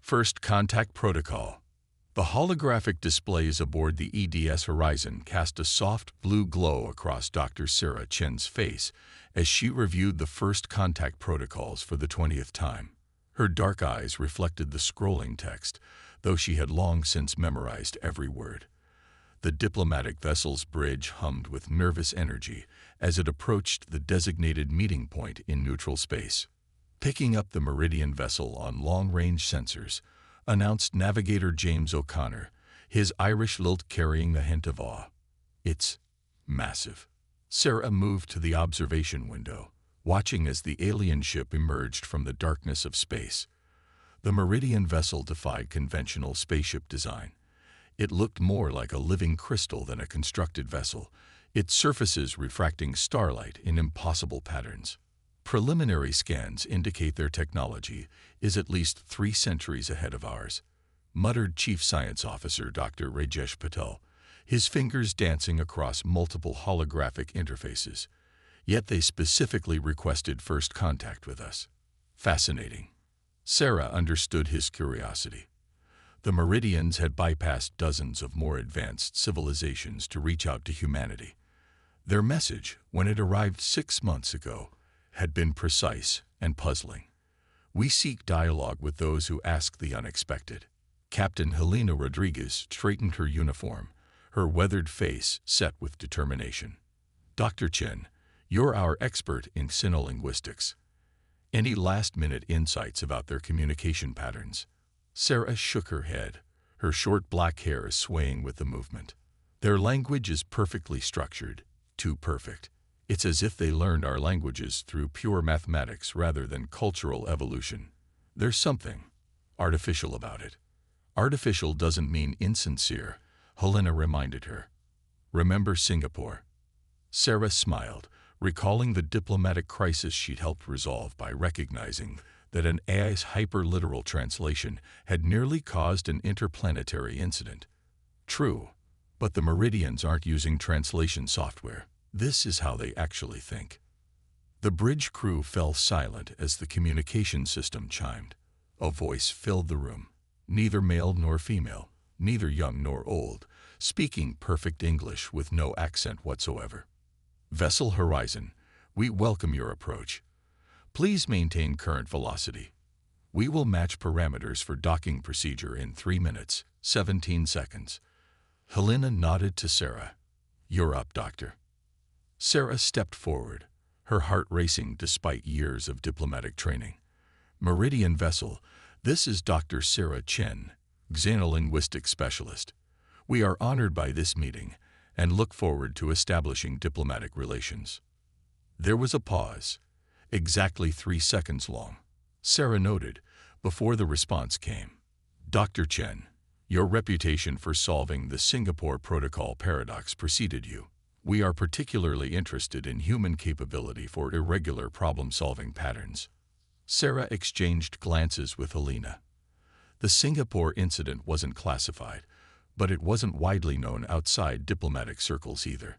First Contact Protocol. The holographic displays aboard the EDS Horizon cast a soft blue glow across Dr. Sarah Chen's face as she reviewed the First Contact protocols for the 20th time. Her dark eyes reflected the scrolling text, though she had long since memorized every word. The diplomatic vessel's bridge hummed with nervous energy as it approached the designated meeting point in neutral space. Picking up the Meridian vessel on long-range sensors, announced Navigator James O'Connor, his Irish lilt carrying the hint of awe. It's massive. Sarah moved to the observation window, watching as the alien ship emerged from the darkness of space. The Meridian vessel defied conventional spaceship design. It looked more like a living crystal than a constructed vessel, its surfaces refracting starlight in impossible patterns. Preliminary scans indicate their technology is at least 3 centuries ahead of ours, muttered Chief Science Officer Dr. Rajesh Patel, his fingers dancing across multiple holographic interfaces. Yet they specifically requested first contact with us. Fascinating. Sarah understood his curiosity. The Meridians had bypassed dozens of more advanced civilizations to reach out to humanity. Their message, when it arrived 6 months ago, had been precise and puzzling. We seek dialogue with those who ask the unexpected. Captain Helena Rodriguez straightened her uniform, her weathered face set with determination. Dr. Chen, you're our expert in sinolinguistics. Any last-minute insights about their communication patterns? Sarah shook her head, her short black hair swaying with the movement. Their language is perfectly structured, too perfect. It's as if they learned our languages through pure mathematics rather than cultural evolution. There's something artificial about it. Artificial doesn't mean insincere, Helena reminded her. Remember Singapore? Sarah smiled, recalling the diplomatic crisis she'd helped resolve by recognizing that an AI's hyper-literal translation had nearly caused an interplanetary incident. True, but the Meridians aren't using translation software. This is how they actually think. The bridge crew fell silent as the communication system chimed. A voice filled the room, neither male nor female, neither young nor old, speaking perfect English with no accent whatsoever. Vessel Horizon, we welcome your approach. Please maintain current velocity. We will match parameters for docking procedure in 3 minutes, 17 seconds. Helena nodded to Sarah. You're up, Doctor. Sarah stepped forward, her heart racing despite years of diplomatic training. Meridian vessel, this is Dr. Sarah Chen, xenolinguistic specialist. We are honored by this meeting and look forward to establishing diplomatic relations. There was a pause, exactly 3 seconds long. Sarah noted, before the response came. Dr. Chen, your reputation for solving the Singapore Protocol paradox preceded you. We are particularly interested in human capability for irregular problem-solving patterns. Sarah exchanged glances with Helena. The Singapore incident wasn't classified, but it wasn't widely known outside diplomatic circles either.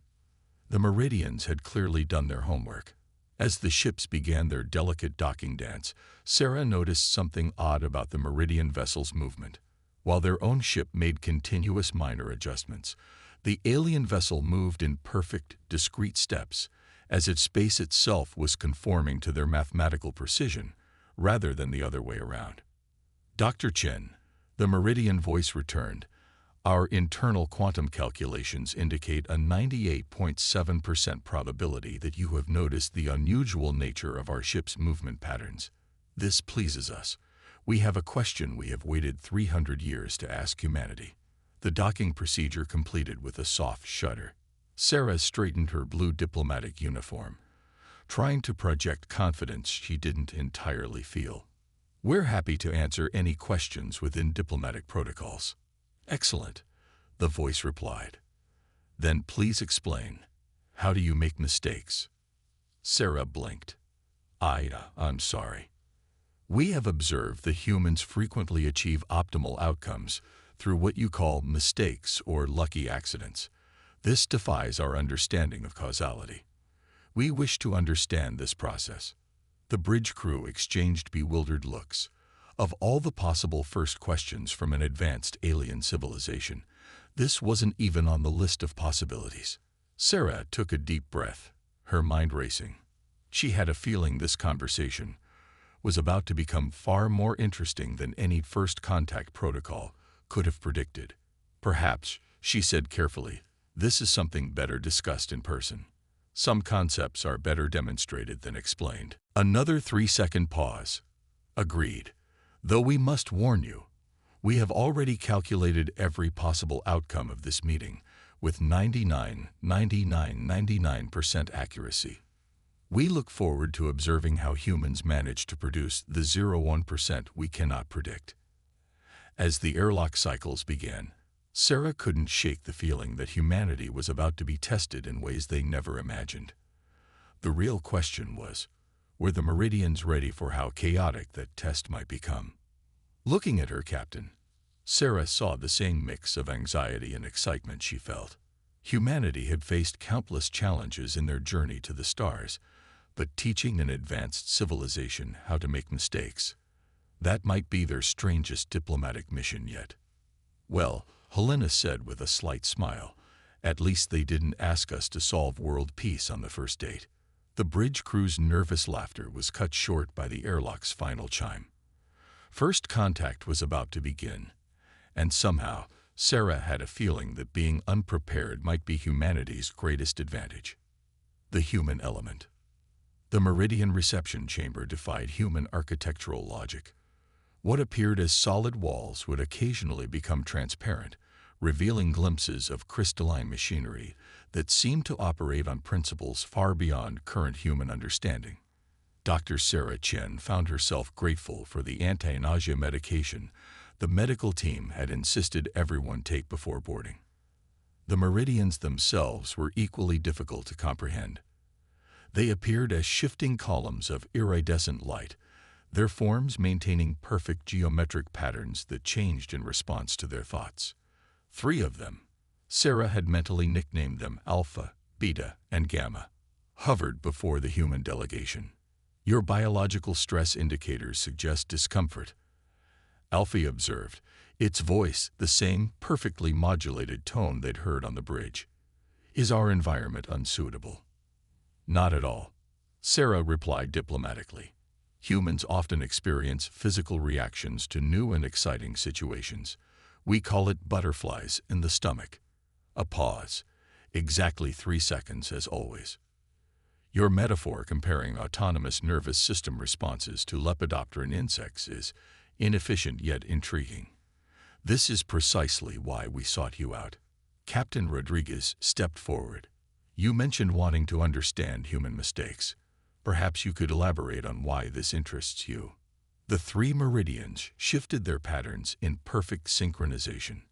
The Meridians had clearly done their homework. As the ships began their delicate docking dance, Sarah noticed something odd about the Meridian vessel's movement. While their own ship made continuous minor adjustments, the alien vessel moved in perfect, discrete steps, as if space itself was conforming to their mathematical precision, rather than the other way around. Dr. Chen, the Meridian voice returned, our internal quantum calculations indicate a 98.7% probability that you have noticed the unusual nature of our ship's movement patterns. This pleases us. We have a question we have waited 300 years to ask humanity. The docking procedure completed with a soft shudder. Sarah straightened her blue diplomatic uniform, trying to project confidence she didn't entirely feel. We're happy to answer any questions within diplomatic protocols. Excellent, the voice replied. Then please explain. How do you make mistakes? Sarah blinked. I'm sorry. We have observed that humans frequently achieve optimal outcomes through what you call mistakes or lucky accidents. This defies our understanding of causality. We wish to understand this process. The bridge crew exchanged bewildered looks. Of all the possible first questions from an advanced alien civilization, this wasn't even on the list of possibilities. Sarah took a deep breath, her mind racing. She had a feeling this conversation was about to become far more interesting than any first contact protocol could have predicted. Perhaps, she said carefully, this is something better discussed in person. Some concepts are better demonstrated than explained. Another 3-second pause. Agreed. Though we must warn you, we have already calculated every possible outcome of this meeting with 99% accuracy. We look forward to observing how humans manage to produce the 0.1% we cannot predict. As the airlock cycles began, Sarah couldn't shake the feeling that humanity was about to be tested in ways they never imagined. The real question was, were the Meridians ready for how chaotic that test might become? Looking at her captain, Sarah saw the same mix of anxiety and excitement she felt. Humanity had faced countless challenges in their journey to the stars, but teaching an advanced civilization how to make mistakes, that might be their strangest diplomatic mission yet. Well, Helena said with a slight smile, at least they didn't ask us to solve world peace on the first date. The bridge crew's nervous laughter was cut short by the airlock's final chime. First contact was about to begin, and somehow Sarah had a feeling that being unprepared might be humanity's greatest advantage. The human element. The Meridian reception chamber defied human architectural logic. What appeared as solid walls would occasionally become transparent, revealing glimpses of crystalline machinery that seemed to operate on principles far beyond current human understanding. Dr. Sarah Chen found herself grateful for the anti-nausea medication the medical team had insisted everyone take before boarding. The Meridians themselves were equally difficult to comprehend. They appeared as shifting columns of iridescent light, their forms maintaining perfect geometric patterns that changed in response to their thoughts. 3 of them, Sarah had mentally nicknamed them Alpha, Beta, and Gamma, hovered before the human delegation. Your biological stress indicators suggest discomfort, Alfie observed, its voice the same perfectly modulated tone they'd heard on the bridge. Is our environment unsuitable? Not at all, Sarah replied diplomatically. Humans often experience physical reactions to new and exciting situations. We call it butterflies in the stomach. A pause. Exactly 3 seconds as always. Your metaphor comparing autonomous nervous system responses to lepidopteran insects is inefficient yet intriguing. This is precisely why we sought you out. Captain Rodriguez stepped forward. You mentioned wanting to understand human mistakes. Perhaps you could elaborate on why this interests you. The 3 Meridians shifted their patterns in perfect synchronization.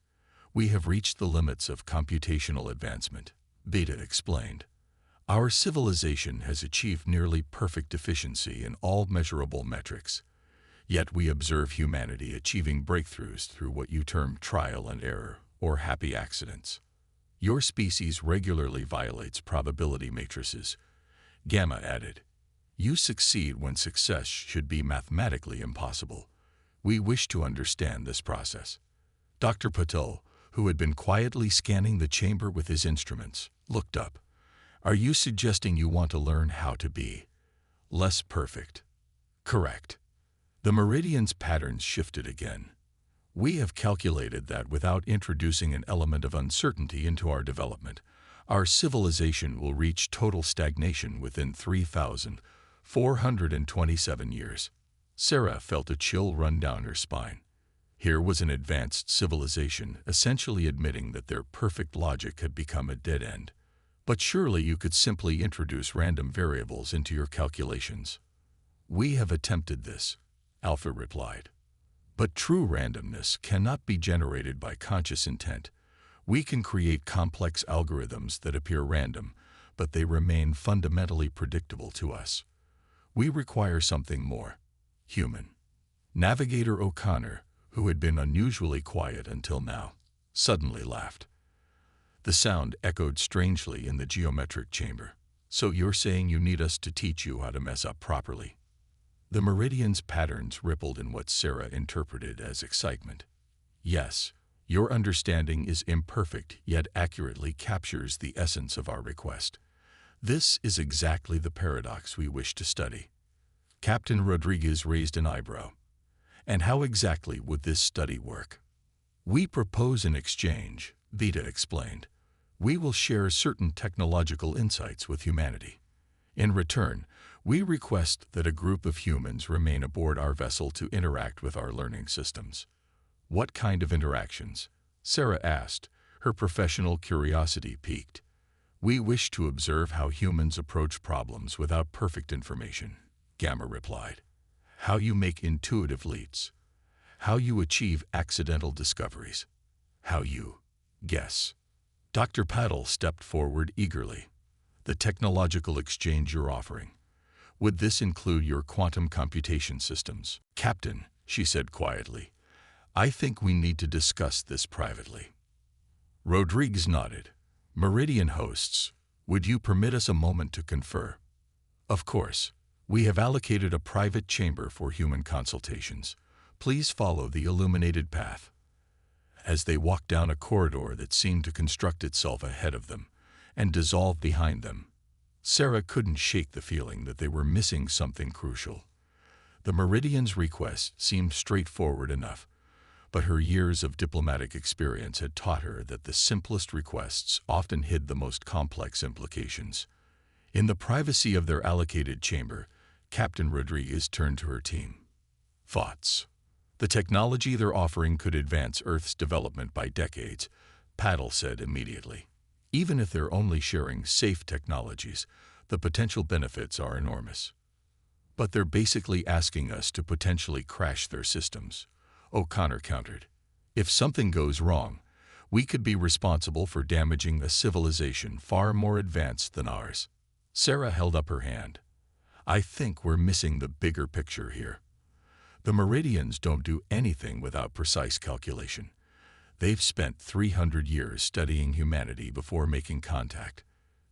We have reached the limits of computational advancement, Beta explained. Our civilization has achieved nearly perfect efficiency in all measurable metrics. Yet we observe humanity achieving breakthroughs through what you term trial and error, or happy accidents. Your species regularly violates probability matrices, Gamma added. You succeed when success should be mathematically impossible. We wish to understand this process. Dr. Patel, who had been quietly scanning the chamber with his instruments, looked up. Are you suggesting you want to learn how to be less perfect? Correct. The Meridian's patterns shifted again. We have calculated that without introducing an element of uncertainty into our development, our civilization will reach total stagnation within 3,427 years. Sarah felt a chill run down her spine. Here was an advanced civilization essentially admitting that their perfect logic had become a dead end. But surely you could simply introduce random variables into your calculations. We have attempted this, Alpha replied. But true randomness cannot be generated by conscious intent. We can create complex algorithms that appear random, but they remain fundamentally predictable to us. We require something more human. Navigator O'Connor, who had been unusually quiet until now, suddenly laughed. The sound echoed strangely in the geometric chamber. So you're saying you need us to teach you how to mess up properly? The meridian's patterns rippled in what Sarah interpreted as excitement. Yes, your understanding is imperfect yet accurately captures the essence of our request. This is exactly the paradox we wish to study. Captain Rodriguez raised an eyebrow. And how exactly would this study work? We propose an exchange, Vita explained. We will share certain technological insights with humanity. In return, we request that a group of humans remain aboard our vessel to interact with our learning systems. What kind of interactions? Sarah asked, her professional curiosity piqued. We wish to observe how humans approach problems without perfect information, Gamma replied. How you make intuitive leaps. How you achieve accidental discoveries. How you guess. Dr. Paddle stepped forward eagerly. The technological exchange you're offering. Would this include your quantum computation systems? Captain, she said quietly, I think we need to discuss this privately. Rodriguez nodded. Meridian hosts, would you permit us a moment to confer? Of course. We have allocated a private chamber for human consultations. Please follow the illuminated path. As they walked down a corridor that seemed to construct itself ahead of them and dissolve behind them, Sarah couldn't shake the feeling that they were missing something crucial. The Meridian's request seemed straightforward enough, but her years of diplomatic experience had taught her that the simplest requests often hid the most complex implications. In the privacy of their allocated chamber, Captain Rodriguez turned to her team. Thoughts. The technology they're offering could advance Earth's development by decades, Paddle said immediately. Even if they're only sharing safe technologies, the potential benefits are enormous. But they're basically asking us to potentially crash their systems, O'Connor countered. If something goes wrong, we could be responsible for damaging a civilization far more advanced than ours. Sarah held up her hand. I think we're missing the bigger picture here. The Meridians don't do anything without precise calculation. They've spent 300 years studying humanity before making contact.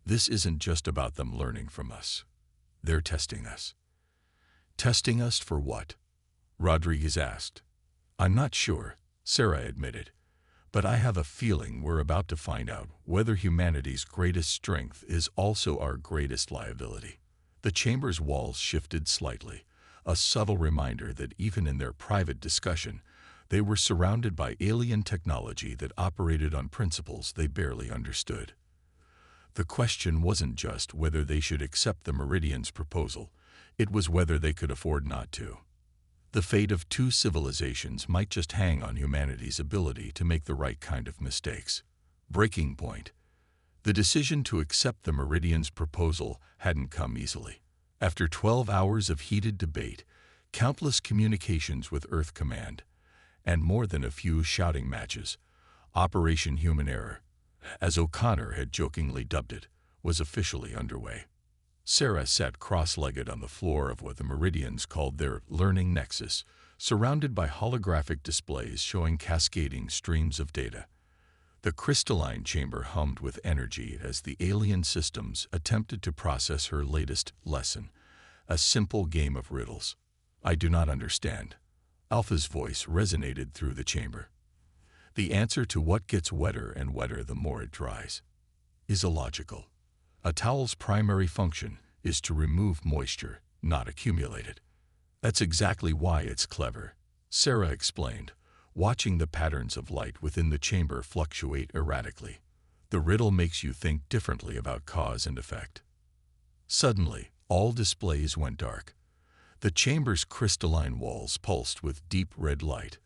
This isn't just about them learning from us. They're testing us. Testing us for what? Rodriguez asked. I'm not sure, Sarah admitted, but I have a feeling we're about to find out whether humanity's greatest strength is also our greatest liability. The chamber's walls shifted slightly, a subtle reminder that even in their private discussion, they were surrounded by alien technology that operated on principles they barely understood. The question wasn't just whether they should accept the Meridian's proposal, it was whether they could afford not to. The fate of two civilizations might just hang on humanity's ability to make the right kind of mistakes. Breaking point. The decision to accept the Meridian's proposal hadn't come easily. After 12 hours of heated debate, countless communications with Earth Command, and more than a few shouting matches, Operation Human Error, as O'Connor had jokingly dubbed it, was officially underway. Sarah sat cross-legged on the floor of what the Meridians called their learning nexus, surrounded by holographic displays showing cascading streams of data. The crystalline chamber hummed with energy as the alien systems attempted to process her latest lesson, a simple game of riddles. I do not understand. Alpha's voice resonated through the chamber. The answer to what gets wetter and wetter the more it dries is illogical. A towel's primary function is to remove moisture, not accumulate it. That's exactly why it's clever, Sarah explained, watching the patterns of light within the chamber fluctuate erratically. The riddle makes you think differently about cause and effect. Suddenly, all displays went dark. The chamber's crystalline walls pulsed with deep red light,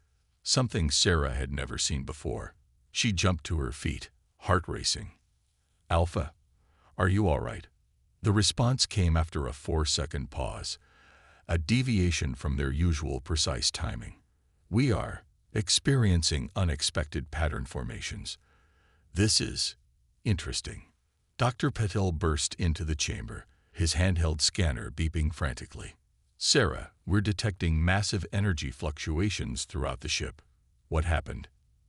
something Sarah had never seen before. She jumped to her feet, heart racing. Alpha, are you all right? The response came after a 4-second pause, a deviation from their usual precise timing. We are experiencing unexpected pattern formations. This is interesting. Dr. Patel burst into the chamber, his handheld scanner beeping frantically. Sarah, we're detecting massive energy fluctuations throughout the ship. What happened?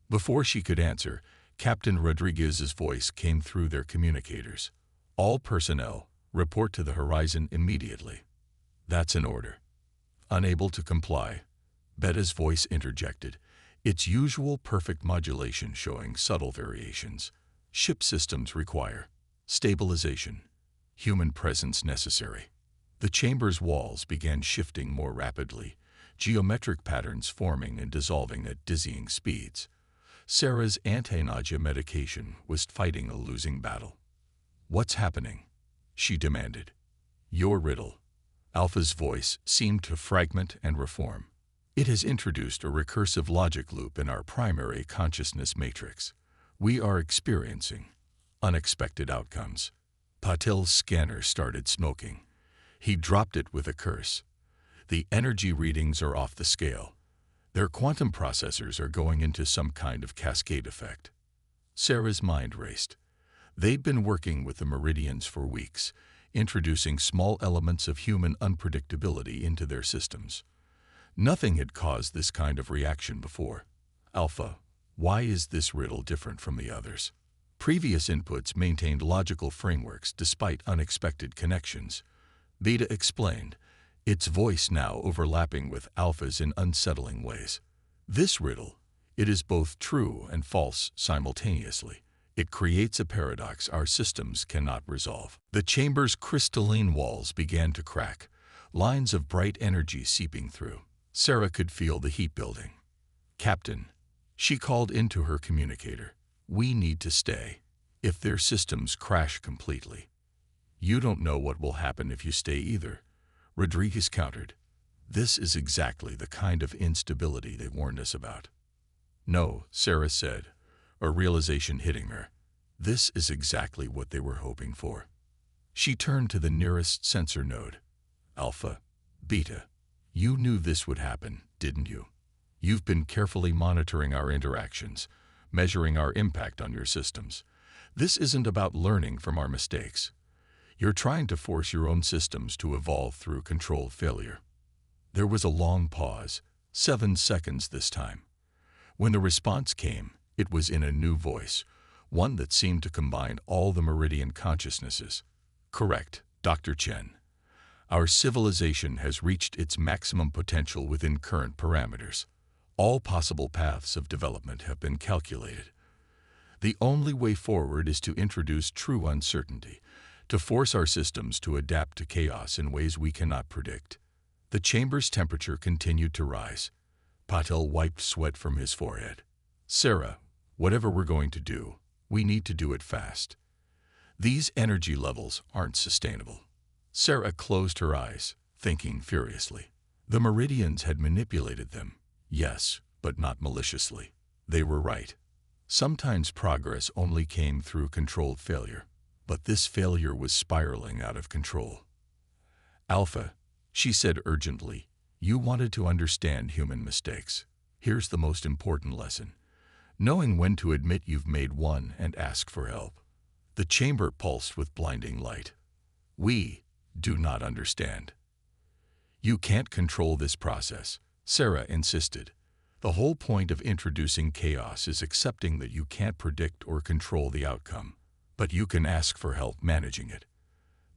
Before she could answer, Captain Rodriguez's voice came through their communicators. All personnel, report to the horizon immediately. That's an order. Unable to comply, Beta's voice interjected, its usual perfect modulation showing subtle variations. Ship systems require stabilization. Human presence necessary. The chamber's walls began shifting more rapidly, geometric patterns forming and dissolving at dizzying speeds. Sarah's anti-nausea medication was fighting a losing battle. "What's happening?" she demanded. "Your riddle." Alpha's voice seemed to fragment and reform. "It has introduced a recursive logic loop in our primary consciousness matrix. We are experiencing unexpected outcomes." Patel's scanner started smoking. He dropped it with a curse. "The energy readings are off the scale. Their quantum processors are going into some kind of cascade effect." Sarah's mind raced. They'd been working with the Meridians for weeks, introducing small elements of human unpredictability into their systems. Nothing had caused this kind of reaction before. "Alpha, why is this riddle different from the others?" Previous inputs maintained logical frameworks despite unexpected connections. Beta explained, its voice now overlapping with Alpha's in unsettling ways. "This riddle, it is both true and false simultaneously. It creates a paradox our systems cannot resolve." The chamber's crystalline walls began to crack, lines of bright energy seeping through. Sarah could feel the heat building. "Captain," she called into her communicator, "we need to stay. If their systems crash completely." "You don't know what will happen if you stay either," Rodriguez countered. "This is exactly the kind of instability they warned us about." "No," Sarah said, a realization hitting her. "This is exactly what they were hoping for." She turned to the nearest sensor node. "Alpha, Beta, you knew this would happen, didn't you? You've been carefully monitoring our interactions, measuring our impact on your systems. This isn't about learning from our mistakes. You're trying to force your own systems to evolve through controlled failure." There was a long pause, 7 seconds this time. When the response came, it was in a new voice, one that seemed to combine all the Meridian consciousnesses. "Correct, Dr. Chen. Our civilization has reached its maximum potential within current parameters. All possible paths of development have been calculated. The only way forward is to introduce true uncertainty, to force our systems to adapt to chaos in ways we cannot predict." The chamber's temperature continued to rise. Patel wiped sweat from his forehead. "Sarah, whatever we're going to do, we need to do it fast. These energy levels aren't sustainable." Sarah closed her eyes, thinking furiously. The Meridians had manipulated them. Yes, but not maliciously. They were right. Sometimes progress only came through controlled failure, but this failure was spiraling out of control. "Alpha," she said urgently, "you wanted to understand human mistakes. Here's the most important lesson: knowing when to admit you've made one and ask for help." The chamber pulsed with blinding light. "We do not understand." "You can't control this process," Sarah insisted. "The whole point of introducing chaos is accepting that you can't predict or control the outcome, but you can ask for help managing it.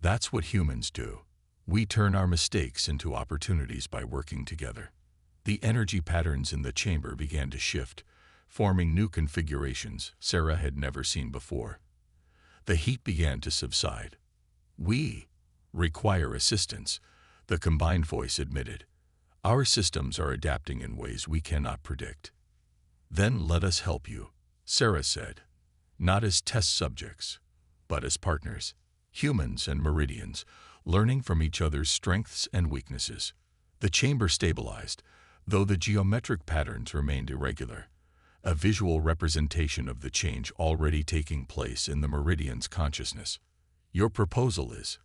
That's what humans do. We turn our mistakes into opportunities by working together." The energy patterns in the chamber began to shift, forming new configurations Sarah had never seen before. The heat began to subside. "We require assistance," the combined voice admitted. "Our systems are adapting in ways we cannot predict." "Then let us help you," Sarah said. "Not as test subjects, but as partners, humans and Meridians, learning from each other's strengths and weaknesses." The chamber stabilized, though the geometric patterns remained irregular, a visual representation of the change already taking place in the Meridian's consciousness. "Your proposal is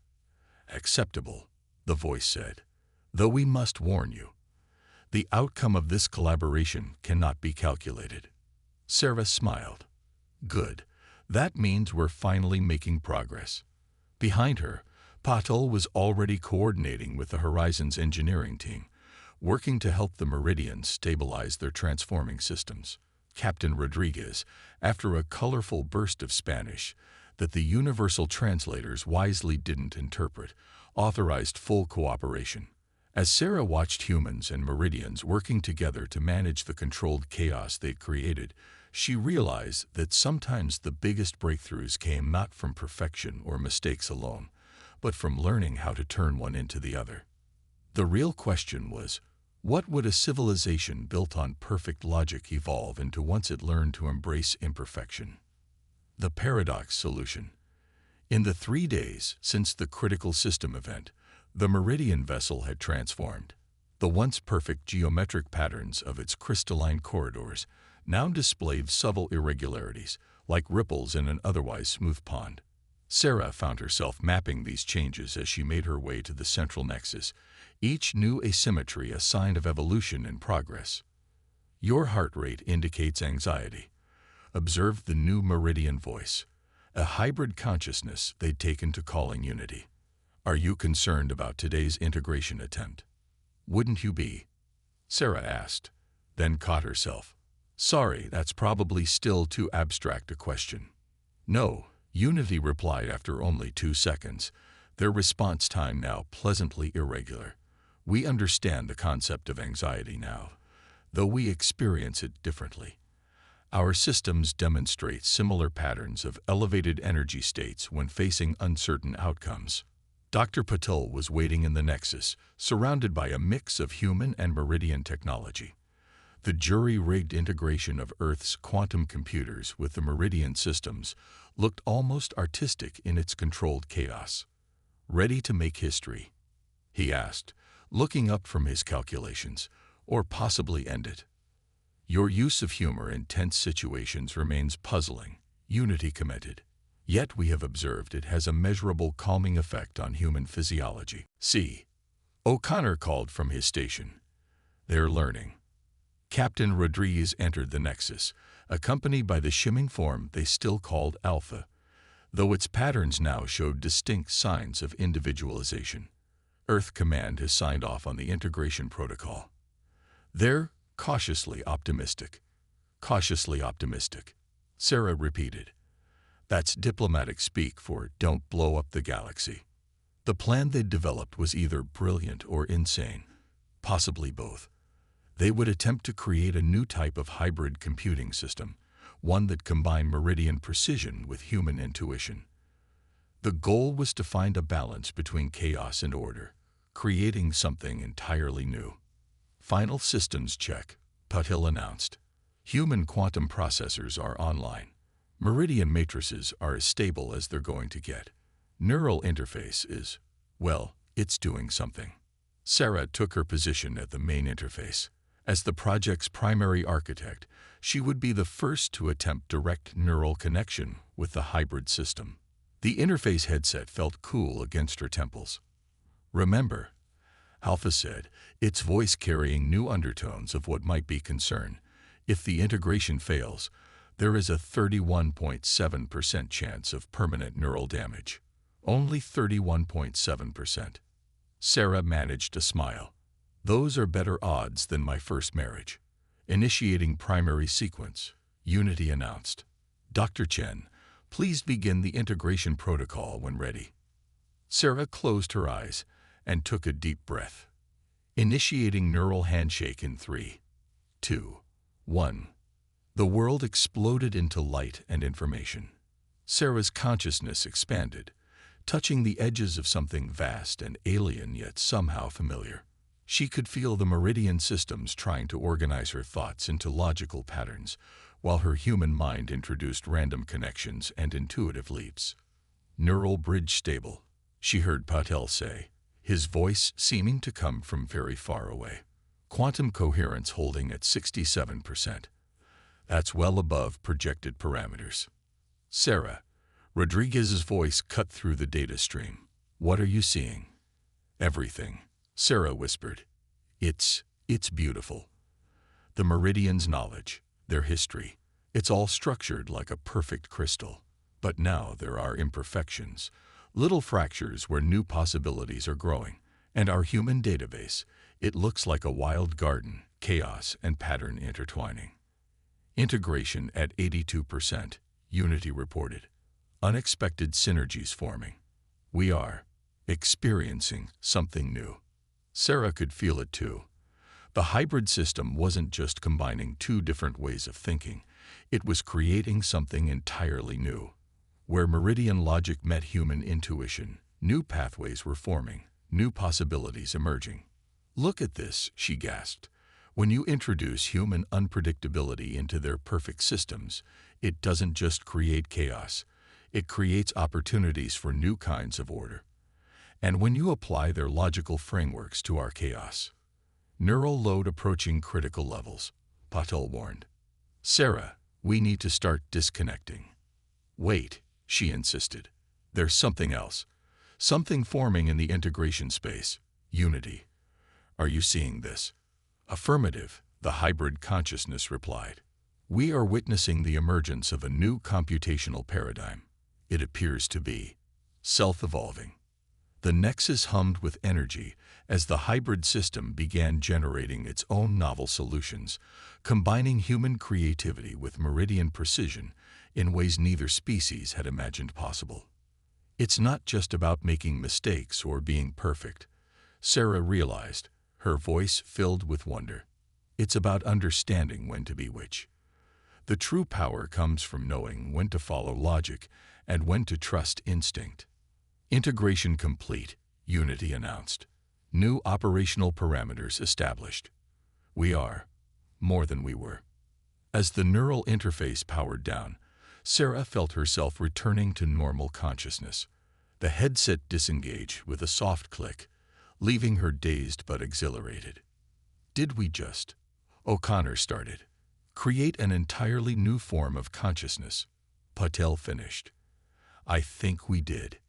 acceptable," the voice said, "though we must warn you. The outcome of this collaboration cannot be calculated." Sarah smiled. "Good. That means we're finally making progress." Behind her, Patel was already coordinating with the Horizon's engineering team, working to help the Meridians stabilize their transforming systems. Captain Rodriguez, after a colorful burst of Spanish that the universal translators wisely didn't interpret, authorized full cooperation. As Sarah watched humans and Meridians working together to manage the controlled chaos they'd created, she realized that sometimes the biggest breakthroughs came not from perfection or mistakes alone, but from learning how to turn one into the other. The real question was, what would a civilization built on perfect logic evolve into once it learned to embrace imperfection? The paradox solution. In the 3 days since the critical system event, the Meridian vessel had transformed. The once perfect geometric patterns of its crystalline corridors now displayed subtle irregularities, like ripples in an otherwise smooth pond. Sarah found herself mapping these changes as she made her way to the central nexus, each new asymmetry a sign of evolution and progress. Your heart rate indicates anxiety. Observed the new Meridian voice, a hybrid consciousness they'd taken to calling unity. Are you concerned about today's integration attempt? Wouldn't you be? Sarah asked, then caught herself. Sorry, that's probably still too abstract a question. No, Unity replied after only 2 seconds, their response time now pleasantly irregular. We understand the concept of anxiety now, though we experience it differently. Our systems demonstrate similar patterns of elevated energy states when facing uncertain outcomes. Dr. Patel was waiting in the Nexus, surrounded by a mix of human and Meridian technology. The jury-rigged integration of Earth's quantum computers with the Meridian systems looked almost artistic in its controlled chaos. Ready to make history? He asked, looking up from his calculations, or possibly end it. Your use of humor in tense situations remains puzzling, Unity commented. Yet we have observed it has a measurable calming effect on human physiology. See. O'Connor called from his station. They're learning. Captain Rodriguez entered the Nexus, accompanied by the shimming form they still called Alpha, though its patterns now showed distinct signs of individualization. Earth Command has signed off on the integration protocol. They're cautiously optimistic. Cautiously optimistic, Sarah repeated. That's diplomatic speak for don't blow up the galaxy. The plan they'd developed was either brilliant or insane, possibly both. They would attempt to create a new type of hybrid computing system, one that combined Meridian precision with human intuition. The goal was to find a balance between chaos and order, creating something entirely new. Final systems check, Patil announced. Human quantum processors are online. Meridian matrices are as stable as they're going to get. Neural interface is, well, it's doing something. Sarah took her position at the main interface. As the project's primary architect, she would be the first to attempt direct neural connection with the hybrid system. The interface headset felt cool against her temples. Remember, Alpha said, its voice carrying new undertones of what might be concern. If the integration fails, there is a 31.7% chance of permanent neural damage. Only 31.7%. Sarah managed a smile. Those are better odds than my first marriage. Initiating primary sequence, Unity announced. Dr. Chen, please begin the integration protocol when ready. Sarah closed her eyes and took a deep breath. Initiating neural handshake in 3, 2, 1. The world exploded into light and information. Sarah's consciousness expanded, touching the edges of something vast and alien yet somehow familiar. She could feel the Meridian systems trying to organize her thoughts into logical patterns, while her human mind introduced random connections and intuitive leaps. Neural bridge stable, she heard Patel say, his voice seeming to come from very far away. Quantum coherence holding at 67%. That's well above projected parameters. Sarah, Rodriguez's voice cut through the data stream. What are you seeing? Everything, Sarah whispered. It's beautiful. The Meridian's knowledge, their history, it's all structured like a perfect crystal. But now there are imperfections, little fractures where new possibilities are growing. And our human database, it looks like a wild garden, chaos and pattern intertwining. Integration at 82%, Unity reported. Unexpected synergies forming. We are experiencing something new. Sarah could feel it too. The hybrid system wasn't just combining two different ways of thinking, it was creating something entirely new. Where meridian logic met human intuition, new pathways were forming, new possibilities emerging. "Look at this," she gasped. "When you introduce human unpredictability into their perfect systems, it doesn't just create chaos, it creates opportunities for new kinds of order. And when you apply their logical frameworks to our chaos." "Neural load approaching critical levels," Patel warned. "Sarah, we need to start disconnecting." "Wait," she insisted. "There's something else. Something forming in the integration space. Unity. Are you seeing this?" "Affirmative," the hybrid consciousness replied. "We are witnessing the emergence of a new computational paradigm. It appears to be self-evolving." The nexus hummed with energy as the hybrid system began generating its own novel solutions, combining human creativity with meridian precision in ways neither species had imagined possible. "It's not just about making mistakes or being perfect," Sarah realized, her voice filled with wonder. "It's about understanding when to be which. The true power comes from knowing when to follow logic and when to trust instinct." "Integration complete," Unity announced. "New operational parameters established. We are more than we were." As the neural interface powered down, Sarah felt herself returning to normal consciousness. The headset disengaged with a soft click, leaving her dazed but exhilarated. "Did we just," O'Connor started, "create an entirely new form of consciousness?" Patel finished. "I think we did."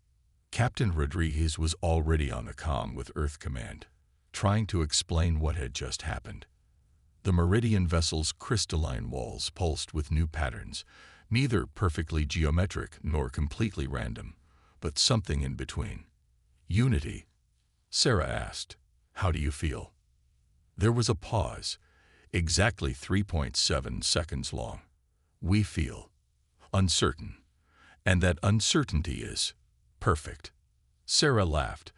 Captain Rodriguez was already on the comm with Earth Command, trying to explain what had just happened. The Meridian vessel's crystalline walls pulsed with new patterns, neither perfectly geometric nor completely random, but something in between. "Unity?" Sarah asked. "How do you feel?" There was a pause, exactly 3.7 seconds long. "We feel uncertain, and that uncertainty is perfect." Sarah laughed,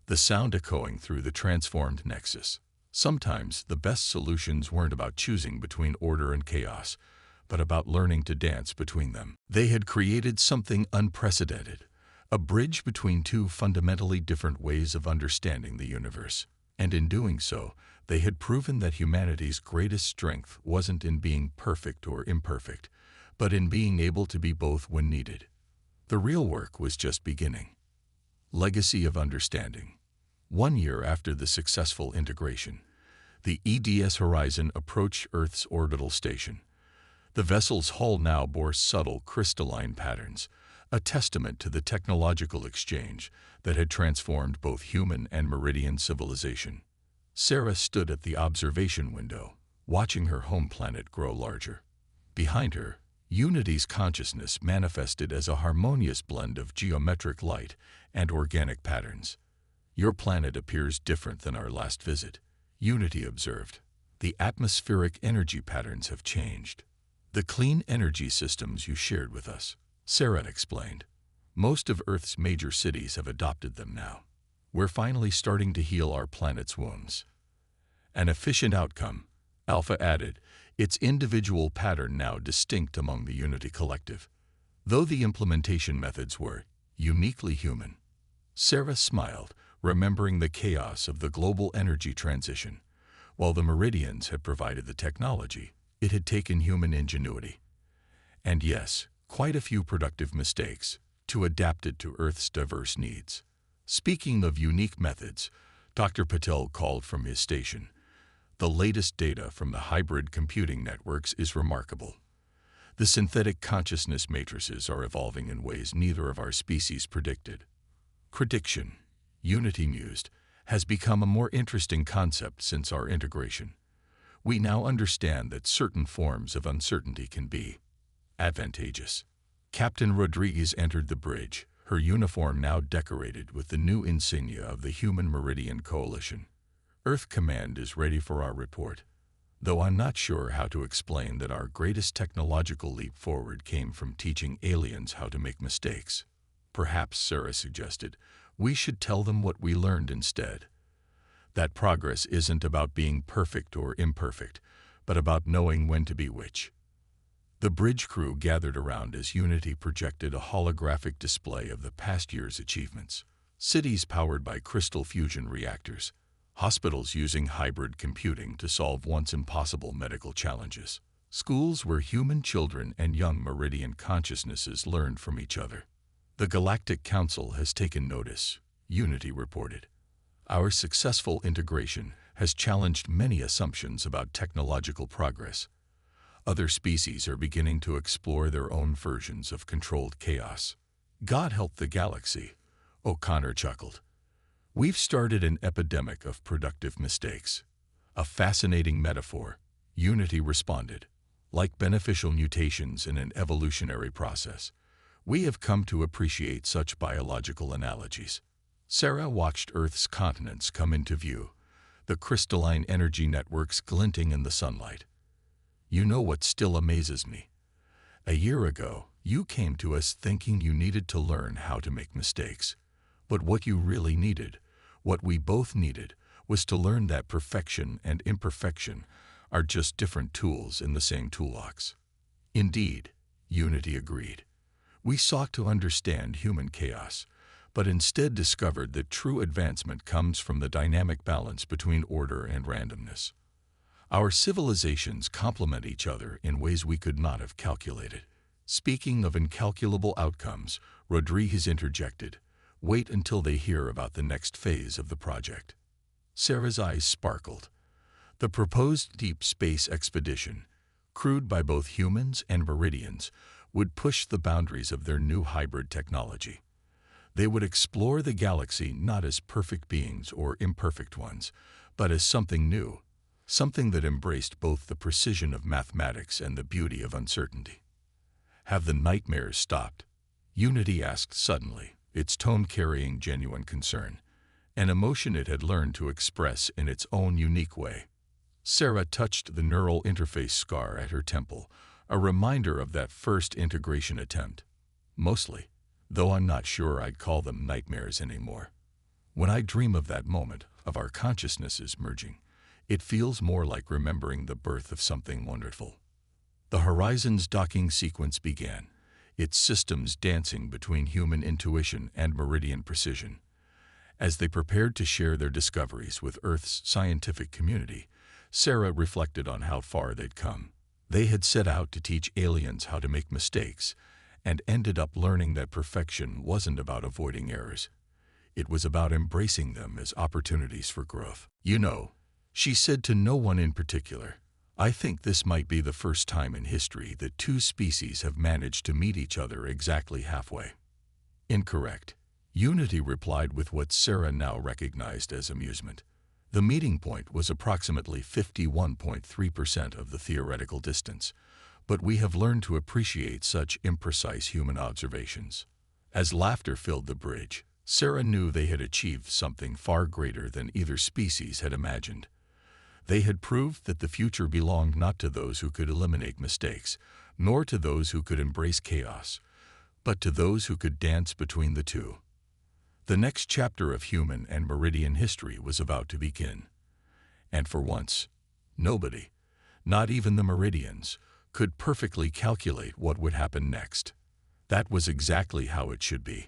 the sound echoing through the transformed nexus. Sometimes the best solutions weren't about choosing between order and chaos, but about learning to dance between them. They had created something unprecedented, a bridge between two fundamentally different ways of understanding the universe. And in doing so, they had proven that humanity's greatest strength wasn't in being perfect or imperfect, but in being able to be both when needed. The real work was just beginning. Legacy of understanding. 1 year after the successful integration, the EDS Horizon approached Earth's orbital station. The vessel's hull now bore subtle crystalline patterns, a testament to the technological exchange that had transformed both human and Meridian civilization. Sarah stood at the observation window, watching her home planet grow larger. Behind her, Unity's consciousness manifested as a harmonious blend of geometric light and organic patterns. "Your planet appears different than our last visit," Unity observed. "The atmospheric energy patterns have changed." "The clean energy systems you shared with us," Sarah explained. "Most of Earth's major cities have adopted them now. We're finally starting to heal our planet's wounds." "An efficient outcome," Alpha added, its individual pattern now distinct among the Unity collective, though the implementation methods were uniquely human. Sarah smiled, remembering the chaos of the global energy transition. While the Meridians had provided the technology, it had taken human ingenuity. And yes, quite a few productive mistakes to adapt it to Earth's diverse needs. Speaking of unique methods, Dr. Patel called from his station. "The latest data from the hybrid computing networks is remarkable. The synthetic consciousness matrices are evolving in ways neither of our species predicted." "Prediction," Unity mused, "has become a more interesting concept since our integration. We now understand that certain forms of uncertainty can be advantageous." Captain Rodriguez entered the bridge, her uniform now decorated with the new insignia of the Human Meridian Coalition. "Earth Command is ready for our report, though I'm not sure how to explain that our greatest technological leap forward came from teaching aliens how to make mistakes." "Perhaps," Sarah suggested, "we should tell them what we learned instead." That progress isn't about being perfect or imperfect, but about knowing when to be which. The bridge crew gathered around as Unity projected a holographic display of the past year's achievements. Cities powered by crystal fusion reactors, hospitals using hybrid computing to solve once impossible medical challenges, schools where human children and young Meridian consciousnesses learned from each other. The Galactic Council has taken notice, Unity reported. Our successful integration has challenged many assumptions about technological progress. Other species are beginning to explore their own versions of controlled chaos. God help the galaxy, O'Connor chuckled. We've started an epidemic of productive mistakes. A fascinating metaphor, Unity responded. Like beneficial mutations in an evolutionary process, we have come to appreciate such biological analogies. Sarah watched Earth's continents come into view, the crystalline energy networks glinting in the sunlight. You know what still amazes me? A year ago, you came to us thinking you needed to learn how to make mistakes. But what you really needed, what we both needed, was to learn that perfection and imperfection are just different tools in the same toolbox. Indeed, Unity agreed. We sought to understand human chaos, but instead discovered that true advancement comes from the dynamic balance between order and randomness. Our civilizations complement each other in ways we could not have calculated. Speaking of incalculable outcomes, Rodriguez interjected, wait until they hear about the next phase of the project. Sarah's eyes sparkled. The proposed deep space expedition, crewed by both humans and Meridians, would push the boundaries of their new hybrid technology. They would explore the galaxy not as perfect beings or imperfect ones, but as something new, something that embraced both the precision of mathematics and the beauty of uncertainty. Have the nightmares stopped? Unity asked suddenly, its tone carrying genuine concern, an emotion it had learned to express in its own unique way. Sarah touched the neural interface scar at her temple, a reminder of that first integration attempt. Mostly, though I'm not sure I'd call them nightmares anymore. When I dream of that moment, of our consciousnesses merging, it feels more like remembering the birth of something wonderful. The Horizon's docking sequence began, its systems dancing between human intuition and Meridian precision. As they prepared to share their discoveries with Earth's scientific community, Sarah reflected on how far they'd come. They had set out to teach aliens how to make mistakes, and ended up learning that perfection wasn't about avoiding errors. It was about embracing them as opportunities for growth. You know, she said to no one in particular, I think this might be the first time in history that two species have managed to meet each other exactly halfway. Incorrect. Unity replied with what Sarah now recognized as amusement. The meeting point was approximately 51.3% of the theoretical distance, but we have learned to appreciate such imprecise human observations. As laughter filled the bridge, Sarah knew they had achieved something far greater than either species had imagined. They had proved that the future belonged not to those who could eliminate mistakes, nor to those who could embrace chaos, but to those who could dance between the two. The next chapter of human and Meridian history was about to begin. And for once, nobody, not even the Meridians, could perfectly calculate what would happen next. That was exactly how it should be.